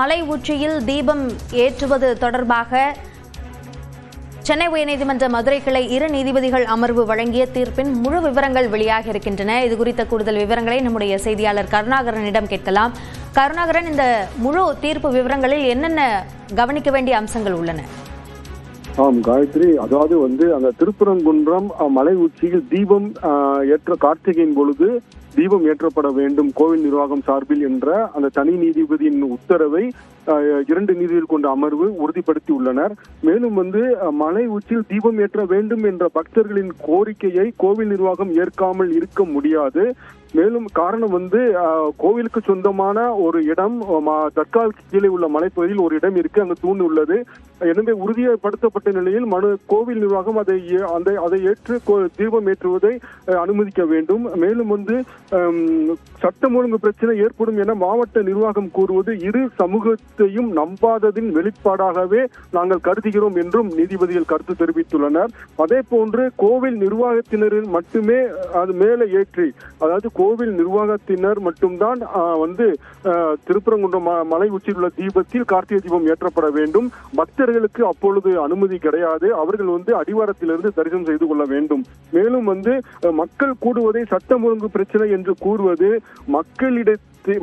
மலை உச்சியில் தீபம் ஏற்றுவது தொடர்பாக சென்னை உயர்நீதிமன்ற மதுரை கிளை 2 நீதிபதிகள் அமர்வு வழங்கிய தீர்ப்பின் முழு விவரங்கள் வெளியாக இருக்கின்றன. இது குறித்த கூடுதல் விவரங்களை நம்முடைய செய்தியாளர் கருணாகரனிடம் கேட்கலாம். கருணாகரன், இந்த முழு தீர்ப்பு விவரங்களில் என்னென்ன கவனிக்க வேண்டிய அம்சங்கள் உள்ளன? காயத்ரி, அதாவது அந்த திருப்பரங்குன்றம் மலை உச்சியில் தீபம் ஏற்ற கார்த்திகையின் பொழுது தீபம் ஏற்றப்பட வேண்டும் கோவில் நிர்வாகம் சார்பில் என்ற அந்த தனி நீதிபதியின் உத்தரவை 2 நீதிபதிகள் கொண்ட அமர்வு உறுதிப்படுத்தி உள்ளனர். மேலும் மலை உச்சியில் தீபம் ஏற்ற வேண்டும் என்ற பக்தர்களின் கோரிக்கையை கோவில் நிர்வாகம் ஏற்காமல் இருக்க முடியாது. மேலும் காரணம் கோவிலுக்கு சொந்தமான ஒரு இடம் தற்கால் கீழே உள்ள மலைப்பகுதியில் ஒரு இடம் இருக்கு, அங்கு தூண் உள்ளது. எனவே உறுதிப்படுத்தப்பட்ட நிலையில் கோவில் நிர்வாகம் அதை ஏற்று தீபம் ஏற்றுவதை அனுமதிக்க வேண்டும். மேலும் சட்டம் ஒழுங்கு பிரச்சனை ஏற்படும் என மாவட்ட நிர்வாகம் கூறுவது இரு சமூகத்தையும் நம்பாததின் வெளிப்பாடாகவே நாங்கள் கருதுகிறோம் என்றும் நீதிபதிகள் கருத்து தெரிவித்துள்ளனர். அதே போன்று கோவில் நிர்வாகத்தினரில் மட்டுமே அது மேலே ஏற்றி, அதாவது கோவில் நிர்வாகத்தினர் மட்டும்தான் திருப்பரங்குன்றம் மலை உச்சியில் உள்ள தீபத்தில் கார்த்திகை தீபம் ஏற்றப்பட வேண்டும். பக்தர்களுக்கு அப்பொழுது அனுமதி கிடையாது. அவர்கள் அடிவாரத்திலிருந்து தரிசனம் செய்து கொள்ள வேண்டும். மேலும் மக்கள் கூடுவதை சட்டம் ஒழுங்கு பிரச்சனை என்று கூறுவது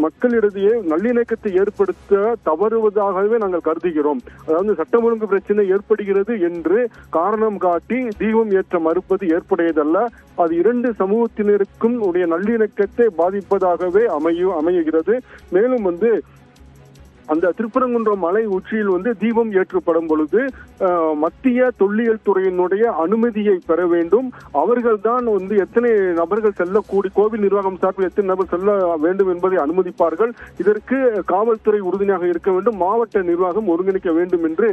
மக்களிடையே நல்லிணக்கத்தை ஏற்படுத்த தவறுவதாகவே நாங்கள் கருதுகிறோம். அதாவது சட்டம் ஒழுங்கு பிரச்சனை ஏற்படுகிறது என்று காரணம் காட்டி தீபம் ஏற்ற மறுப்பது ஏற்புடையதல்ல. அது 2 சமூகத்தினருக்கும் உடைய நல்லிணக்கத்தை பாதிப்பதாகவே அமைகிறது. மேலும் அந்த திருப்பரங்குன்றம் மலை உச்சியில் தீபம் ஏற்றப்படும் பொழுது மத்திய தொல்லியல் துறையினுடைய அனுமதியை பெற வேண்டும். அவர்கள் தான் எத்தனை நபர்கள் செல்லக்கூடிய கோவில் நிர்வாகம் சார்பில் எத்தனை நபர் செல்ல வேண்டும் என்பதை அனுமதிப்பார்கள். இதற்கு காவல்துறை உறுதுணையாக இருக்க வேண்டும், மாவட்ட நிர்வாகம் ஒருங்கிணைக்க வேண்டும் என்று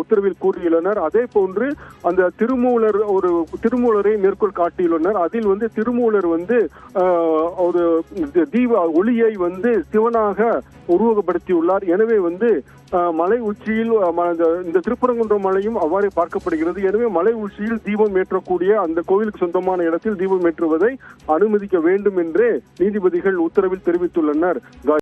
உத்தரவில் கூறியுள்ளனர். அதே போன்று அந்த திருமூலரை மேற்கோள் காட்டியுள்ளனர். அதில் திருமூலர் ஒரு தீப ஒளியை சிவனாக உருவகப்படுத்தியுள்ளார். எனவே மலை உச்சியில் இந்த திருப்பரங்குன்றம் மலையும் அவ்வாறே பார்க்கப்படுகிறது. எனவே மலை உச்சியில் தீபம் ஏற்றக்கூடிய அந்த கோவிலுக்கு சொந்தமான இடத்தில் தீபம் ஏற்றுவதை அனுமதிக்க வேண்டும் என்று நீதிபதிகள் உத்தரவில் தெரிவித்துள்ளனர்.